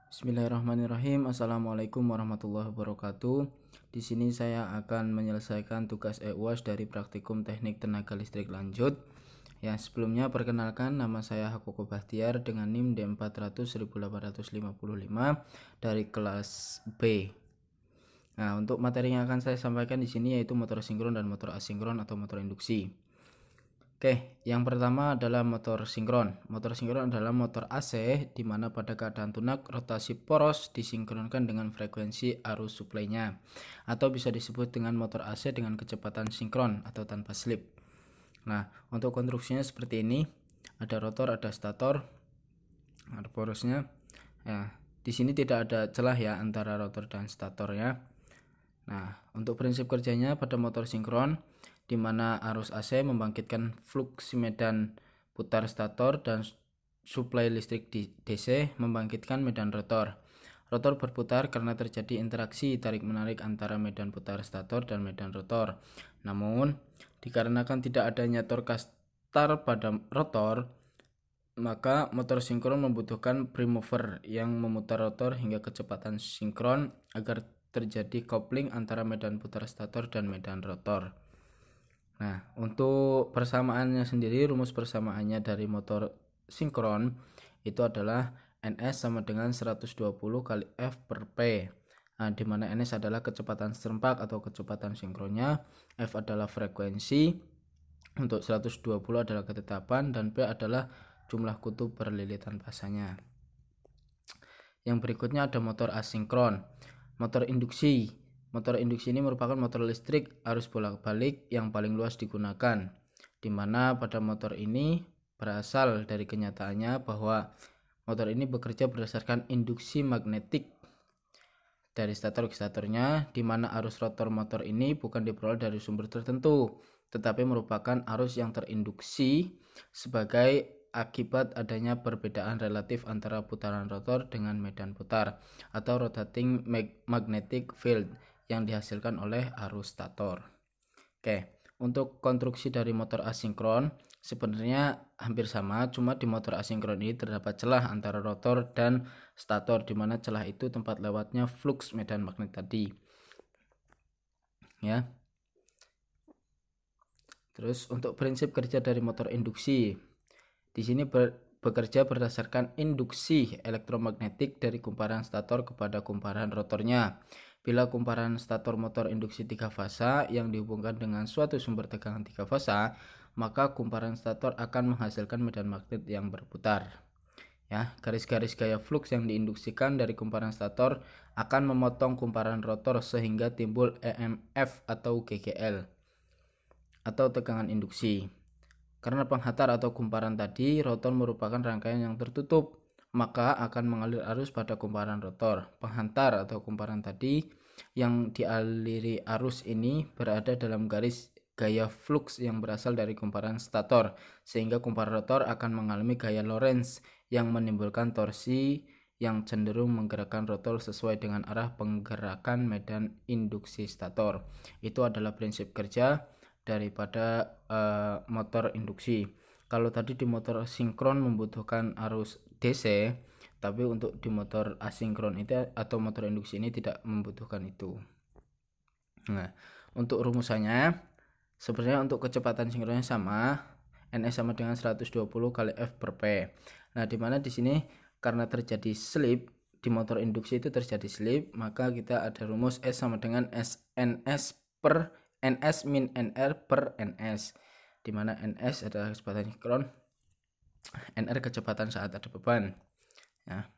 Bismillahirrahmanirrahim. Assalamualaikum warahmatullahi wabarakatuh. Di sini saya akan menyelesaikan tugas EUAS dari Praktikum Teknik Tenaga Listrik Lanjut. Ya, sebelumnya perkenalkan, nama saya Hakoko Bahtiar dengan NIM D4001855 dari kelas B. Nah, untuk materi yang akan saya sampaikan di sini yaitu motor sinkron dan motor asinkron atau motor induksi. Oke, yang pertama adalah motor sinkron. Motor sinkron adalah motor AC di mana pada keadaan tunak rotasi poros disinkronkan dengan frekuensi arus suplainya, atau bisa disebut dengan motor AC dengan kecepatan sinkron atau tanpa slip. Nah, untuk konstruksinya seperti ini. Ada rotor, ada stator, ada porosnya. Ya, di sini tidak ada celah ya antara rotor dan statornya. Nah, untuk prinsip kerjanya pada motor sinkron, di mana arus AC membangkitkan flux medan putar stator dan suplai listrik di DC membangkitkan medan rotor. Rotor berputar karena terjadi interaksi tarik-menarik antara medan putar stator dan medan rotor. Namun, dikarenakan tidak adanya torque star pada rotor, maka motor sinkron membutuhkan prime mover yang memutar rotor hingga kecepatan sinkron agar terjadi coupling antara medan putar stator dan medan rotor. Nah, untuk persamaannya sendiri, rumus persamaannya dari motor sinkron itu adalah NS sama dengan 120 kali F per P. Nah, di mana NS adalah kecepatan serempak atau kecepatan sinkronnya, F adalah frekuensi, untuk 120 adalah ketetapan, dan P adalah jumlah kutub perlilitan pasanya. Yang berikutnya ada motor asinkron. Motor induksi. Motor induksi ini merupakan motor listrik arus bolak-balik yang paling luas digunakan, di mana pada motor ini berasal dari kenyataannya bahwa motor ini bekerja berdasarkan induksi magnetik dari stator ke statornya, di mana arus rotor motor ini bukan diperoleh dari sumber tertentu, tetapi merupakan arus yang terinduksi sebagai akibat adanya perbedaan relatif antara putaran rotor dengan medan putar atau rotating magnetic field yang dihasilkan oleh arus stator. Oke, untuk konstruksi dari motor asinkron sebenarnya hampir sama, cuma di motor asinkron ini terdapat celah antara rotor dan stator, di mana celah itu tempat lewatnya flux medan magnet tadi. Ya. Terus untuk prinsip kerja dari motor induksi, di sini bekerja berdasarkan induksi elektromagnetik dari kumparan stator kepada kumparan rotornya. Bila kumparan stator motor induksi 3 fasa yang dihubungkan dengan suatu sumber tegangan 3 fasa, maka kumparan stator akan menghasilkan medan magnet yang berputar. Ya, garis-garis gaya flux yang diinduksikan dari kumparan stator akan memotong kumparan rotor sehingga timbul EMF atau GGL atau tegangan induksi. Karena penghantar atau kumparan tadi, rotor merupakan rangkaian yang tertutup, maka akan mengalir arus pada kumparan rotor. Penghantar atau kumparan tadi yang dialiri arus ini berada dalam garis gaya flux yang berasal dari kumparan stator, sehingga kumparan rotor akan mengalami gaya Lorentz yang menimbulkan torsi yang cenderung menggerakkan rotor sesuai dengan arah penggerakan medan induksi stator. Itu adalah prinsip kerja daripada motor induksi. Kalau tadi di motor sinkron membutuhkan arus DC, tapi untuk di motor asinkron itu atau motor induksi ini tidak membutuhkan itu. Nah, untuk rumusannya sebenarnya untuk kecepatan sinkronnya sama, NS sama dengan 120 kali F per P. Nah, dimana di sini karena terjadi slip, di motor induksi itu terjadi slip, maka kita ada rumus S sama dengan SNS per NS min NR per NS, di mana NS adalah kecepatan sinkron, NR kecepatan saat ada beban. Ya.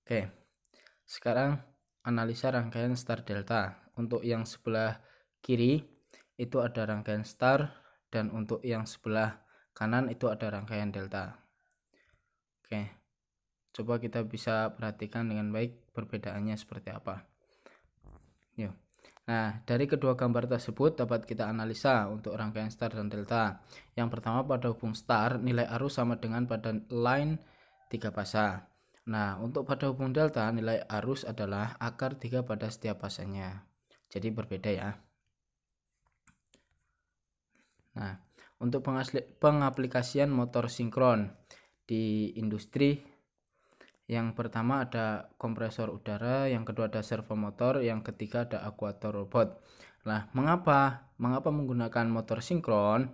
Oke, sekarang analisa rangkaian star delta. Untuk yang sebelah kiri itu ada rangkaian star, dan untuk yang sebelah kanan itu ada rangkaian delta. Oke, coba kita bisa perhatikan dengan baik perbedaannya seperti apa. Yuk. Nah, dari kedua gambar tersebut dapat kita analisa untuk rangkaian star dan delta. Yang pertama, pada hubung star nilai arus sama dengan pada line 3 fasa. Nah, untuk pada hubung delta nilai arus adalah akar 3 pada setiap fasanya. Jadi berbeda ya. Nah, untuk pengaplikasian motor sinkron di industri Yang pertama ada kompresor udara, yang kedua ada servo motor, yang ketiga ada aktuator robot. Nah, mengapa menggunakan motor sinkron?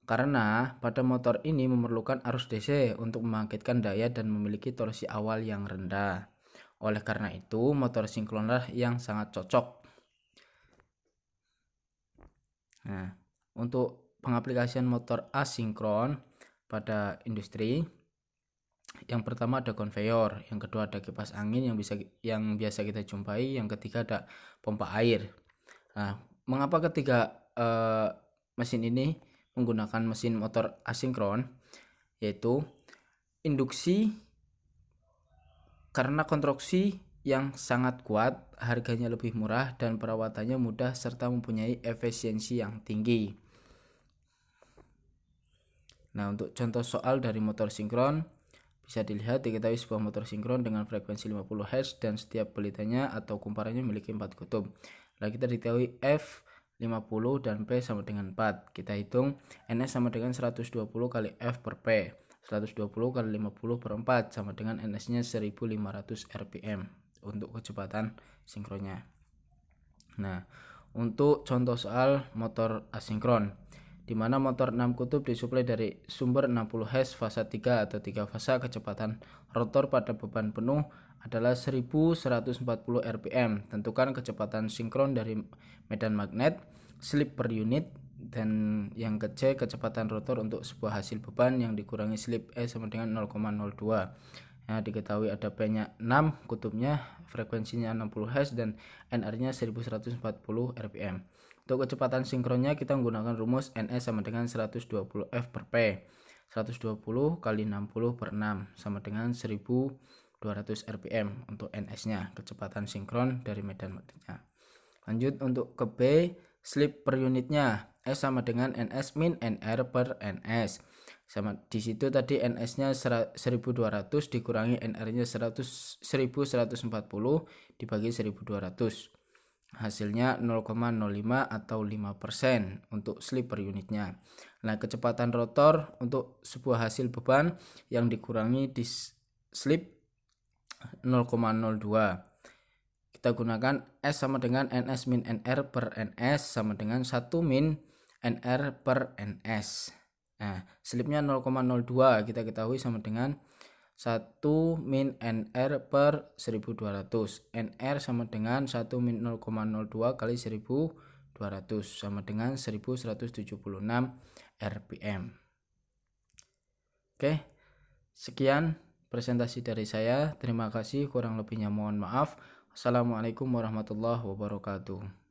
Karena pada motor ini memerlukan arus DC untuk membangkitkan daya dan memiliki torsi awal yang rendah. Oleh karena itu, motor sinkronlah yang sangat cocok. Nah, untuk pengaplikasian motor asinkron pada industri, yang pertama ada konveyor, yang kedua ada kipas angin yang biasa kita jumpai, yang ketiga ada pompa air. Nah, mengapa ketiga mesin ini menggunakan mesin motor asinkron? Yaitu induksi karena konstruksi yang sangat kuat, harganya lebih murah, dan perawatannya mudah serta mempunyai efisiensi yang tinggi. Nah, untuk contoh soal dari motor sinkron bisa dilihat, diketahui sebuah motor sinkron dengan frekuensi 50 Hz dan setiap pelitanya atau kumparannya memiliki 4 kutub. Nah, kita diketahui F 50 dan P sama dengan 4. Kita hitung NS sama dengan 120 kali F per P. 120 kali 50 per 4 sama dengan NS-nya 1500 rpm untuk kecepatan sinkronnya. Nah, untuk contoh soal motor asinkron, di mana motor 6 kutub disuplai dari sumber 60 Hz fasa 3 atau 3 fasa, kecepatan rotor pada beban penuh adalah 1140 rpm. Tentukan kecepatan sinkron dari medan magnet, slip per unit, dan yang ke C, kecepatan rotor untuk sebuah hasil beban yang dikurangi slip E sama dengan 0,02. Nah, diketahui ada P-nya 6 kutubnya, frekuensinya 60 Hz dan NR-nya 1140 rpm. Untuk kecepatan sinkronnya kita menggunakan rumus NS sama dengan 120 F per P. 120 kali 60 per 6 sama dengan 1200 rpm untuk NS-nya, kecepatan sinkron dari medan magnetnya. Lanjut untuk ke B, slip per unitnya S sama dengan NS min NR per NS. Sama di situ tadi NS-nya 1200 dikurangi NR-nya 1140 dibagi 1200. Hasilnya 0,05 atau 5% untuk slip per unitnya. Nah, kecepatan rotor untuk sebuah hasil beban yang dikurangi di slip 0,02. Kita gunakan S sama dengan NS min NR per NS sama dengan 1 min NR per NS. Nah, slipnya 0,02 kita ketahui sama dengan 1 min NR per 1200. NR sama dengan 1 min 0,02 kali 1200 sama dengan 1176 rpm. Oke, sekian presentasi dari saya. Terima kasih, kurang lebihnya mohon maaf. Assalamualaikum warahmatullahi wabarakatuh.